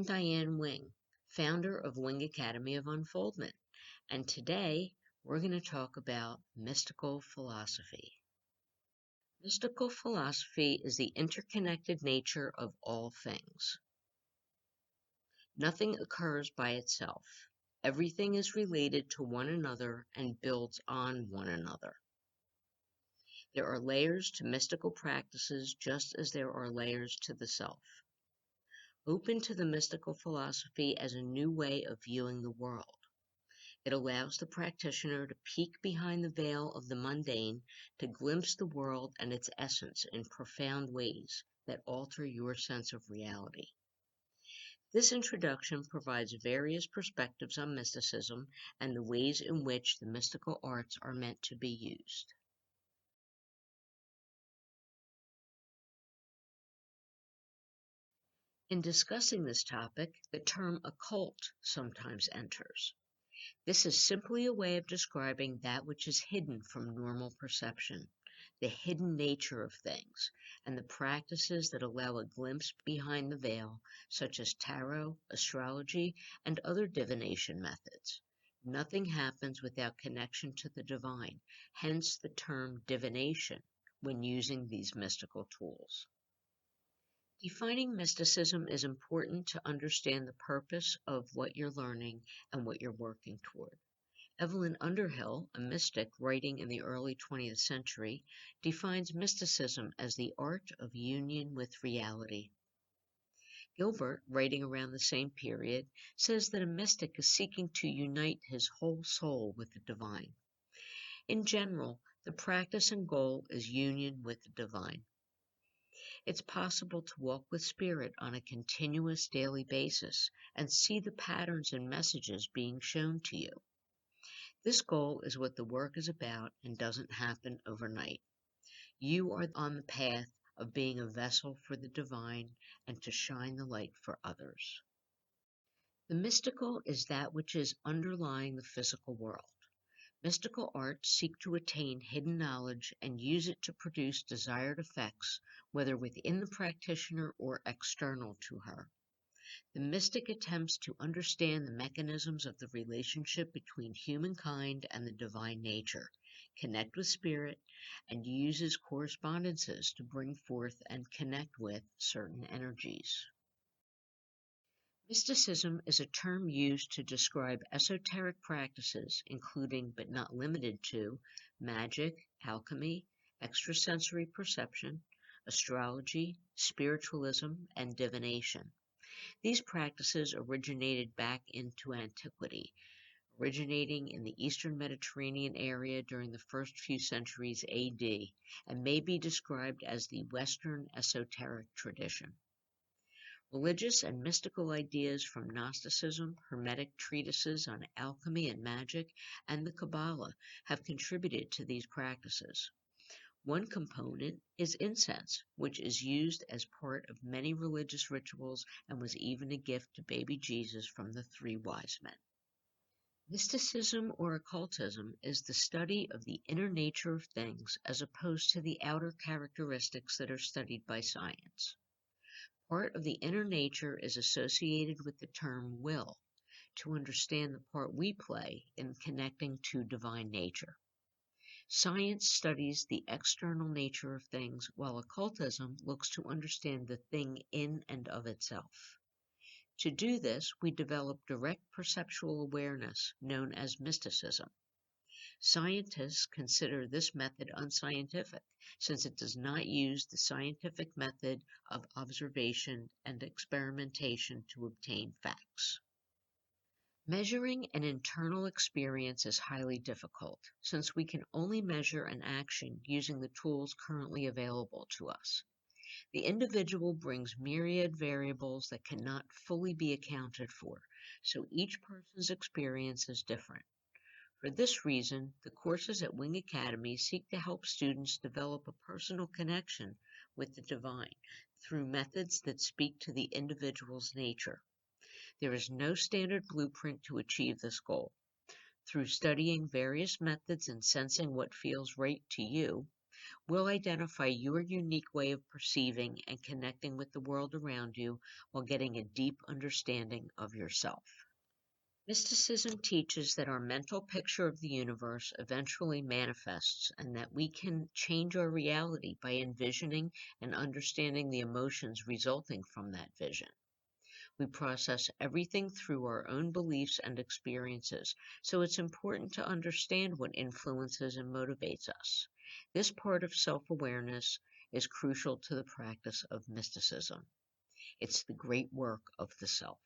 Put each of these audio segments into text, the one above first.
I'm Diane Wing, founder of Wing Academy of Unfoldment, and today we're going to talk about mystical philosophy. Mystical philosophy is the interconnected nature of all things. Nothing occurs by itself. Everything is related to one another and builds on one another. There are layers to mystical practices just as there are layers to the self. Open to the mystical philosophy as a new way of viewing the world. It allows the practitioner to peek behind the veil of the mundane to glimpse the world and its essence in profound ways that alter your sense of reality. This introduction provides various perspectives on mysticism and the ways in which the mystical arts are meant to be used. In discussing this topic, the term occult sometimes enters. This is simply a way of describing that which is hidden from normal perception, the hidden nature of things, and the practices that allow a glimpse behind the veil, such as tarot, astrology, and other divination methods. Nothing happens without connection to the divine, hence the term divination when using these mystical tools. Defining mysticism is important to understand the purpose of what you're learning and what you're working toward. Evelyn Underhill, a mystic writing in the early 20th century, defines mysticism as the art of union with reality. Gilbert, writing around the same period, says that a mystic is seeking to unite his whole soul with the divine. In general, the practice and goal is union with the divine. It's possible to walk with spirit on a continuous daily basis and see the patterns and messages being shown to you. This goal is what the work is about and doesn't happen overnight. You are on the path of being a vessel for the divine and to shine the light for others. The mystical is that which is underlying the physical world. Mystical arts seek to attain hidden knowledge and use it to produce desired effects, whether within the practitioner or external to her. The mystic attempts to understand the mechanisms of the relationship between humankind and the divine nature, connect with spirit, and uses correspondences to bring forth and connect with certain energies. Mysticism is a term used to describe esoteric practices, including but not limited to magic, alchemy, extrasensory perception, astrology, spiritualism, and divination. These practices originated back into antiquity, originating in the Eastern Mediterranean area during the first few centuries AD, and may be described as the Western esoteric tradition. Religious and mystical ideas from Gnosticism, Hermetic treatises on alchemy and magic, and the Kabbalah have contributed to these practices. One component is incense, which is used as part of many religious rituals and was even a gift to baby Jesus from the 3 wise men. Mysticism or occultism is the study of the inner nature of things as opposed to the outer characteristics that are studied by science. Part of the inner nature is associated with the term will, to understand the part we play in connecting to divine nature. Science studies the external nature of things, while occultism looks to understand the thing in and of itself. To do this, we develop direct perceptual awareness, known as mysticism. Scientists consider this method unscientific, since it does not use the scientific method of observation and experimentation to obtain facts. Measuring an internal experience is highly difficult, since we can only measure an action using the tools currently available to us. The individual brings myriad variables that cannot fully be accounted for, so each person's experience is different. For this reason, the courses at Wing Academy seek to help students develop a personal connection with the divine through methods that speak to the individual's nature. There is no standard blueprint to achieve this goal. Through studying various methods and sensing what feels right to you, will identify your unique way of perceiving and connecting with the world around you while getting a deep understanding of yourself. Mysticism teaches that our mental picture of the universe eventually manifests and that we can change our reality by envisioning and understanding the emotions resulting from that vision. We process everything through our own beliefs and experiences, so it's important to understand what influences and motivates us. This part of self awareness is crucial to the practice of mysticism. It's the great work of the self.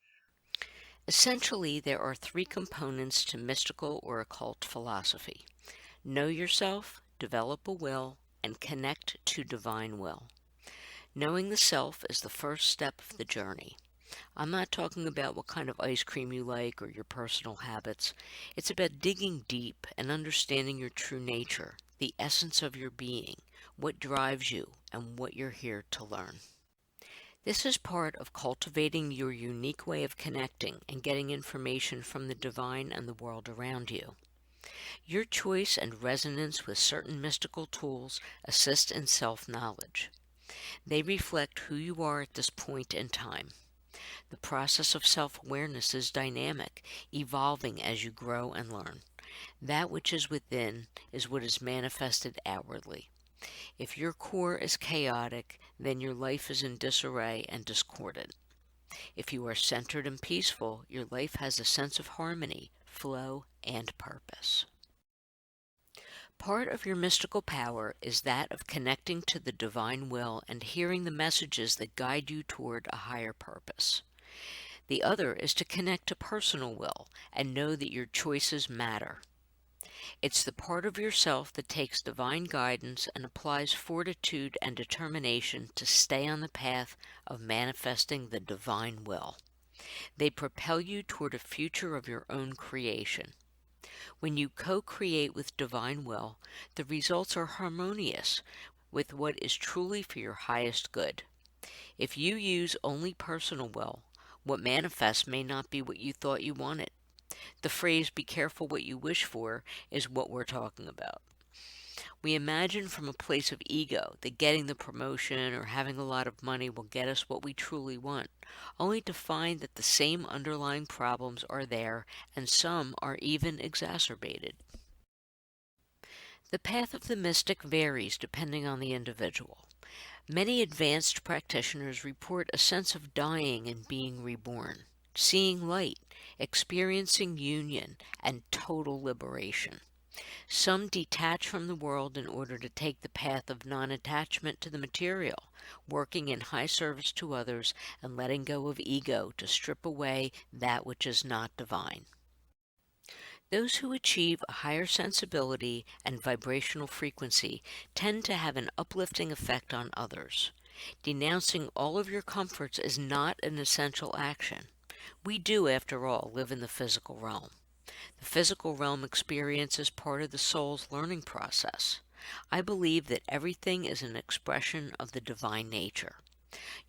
Essentially, there are three components to mystical or occult philosophy: know yourself, develop a will, and connect to divine will. Knowing the self is the first step of the journey. I'm not talking about what kind of ice cream you like or your personal habits. It's about digging deep and understanding your true nature, the essence of your being, what drives you, and what you're here to learn. This is part of cultivating your unique way of connecting and getting information from the divine and the world around you. Your choice and resonance with certain mystical tools assist in self-knowledge. They reflect who you are at this point in time. The process of self-awareness is dynamic, evolving as you grow and learn. That which is within is what is manifested outwardly. If your core is chaotic, then your life is in disarray and discordant. If you are centered and peaceful, your life has a sense of harmony, flow, and purpose. Part of your mystical power is that of connecting to the divine will and hearing the messages that guide you toward a higher purpose. The other is to connect to personal will and know that your choices matter. It's the part of yourself that takes divine guidance and applies fortitude and determination to stay on the path of manifesting the divine will. They propel you toward a future of your own creation. When you co-create with divine will, the results are harmonious with what is truly for your highest good. If you use only personal will, what manifests may not be what you thought you wanted. The phrase, "be careful what you wish for," is what we're talking about. We imagine from a place of ego that getting the promotion or having a lot of money will get us what we truly want, only to find that the same underlying problems are there, and some are even exacerbated. The path of the mystic varies depending on the individual. Many advanced practitioners report a sense of dying and being reborn, seeing light, experiencing union, and total liberation. Some detach from the world in order to take the path of non-attachment to the material, working in high service to others and letting go of ego to strip away that which is not divine. Those who achieve a higher sensibility and vibrational frequency tend to have an uplifting effect on others. Denouncing all of your comforts is not an essential action. We do, after all, live in the physical realm. The physical realm experience is part of the soul's learning process. I believe that everything is an expression of the divine nature.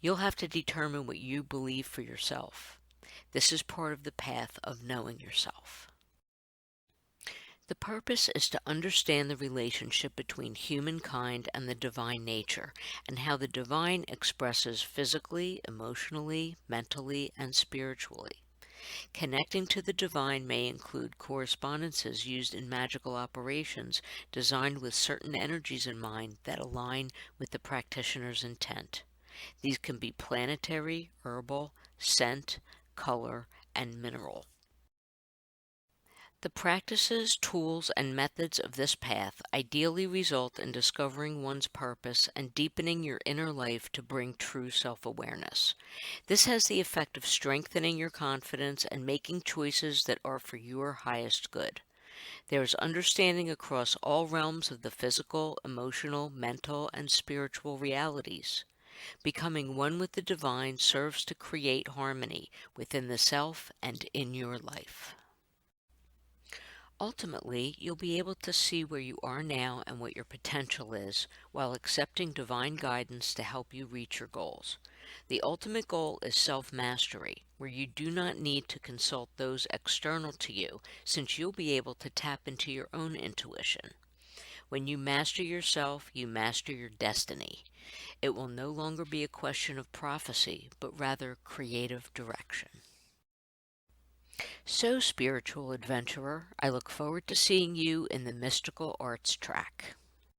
You'll have to determine what you believe for yourself. This is part of the path of knowing yourself. The purpose is to understand the relationship between humankind and the divine nature, and how the divine expresses physically, emotionally, mentally, and spiritually. Connecting to the divine may include correspondences used in magical operations designed with certain energies in mind that align with the practitioner's intent. These can be planetary, herbal, scent, color, and mineral. The practices, tools, and methods of this path ideally result in discovering one's purpose and deepening your inner life to bring true self-awareness. This has the effect of strengthening your confidence and making choices that are for your highest good. There is understanding across all realms of the physical, emotional, mental, and spiritual realities. Becoming one with the divine serves to create harmony within the self and in your life. Ultimately, you'll be able to see where you are now and what your potential is, while accepting divine guidance to help you reach your goals. The ultimate goal is self-mastery, where you do not need to consult those external to you, since you'll be able to tap into your own intuition. When you master yourself, you master your destiny. It will no longer be a question of prophecy, but rather creative direction. So, spiritual adventurer, I look forward to seeing you in the mystical arts track.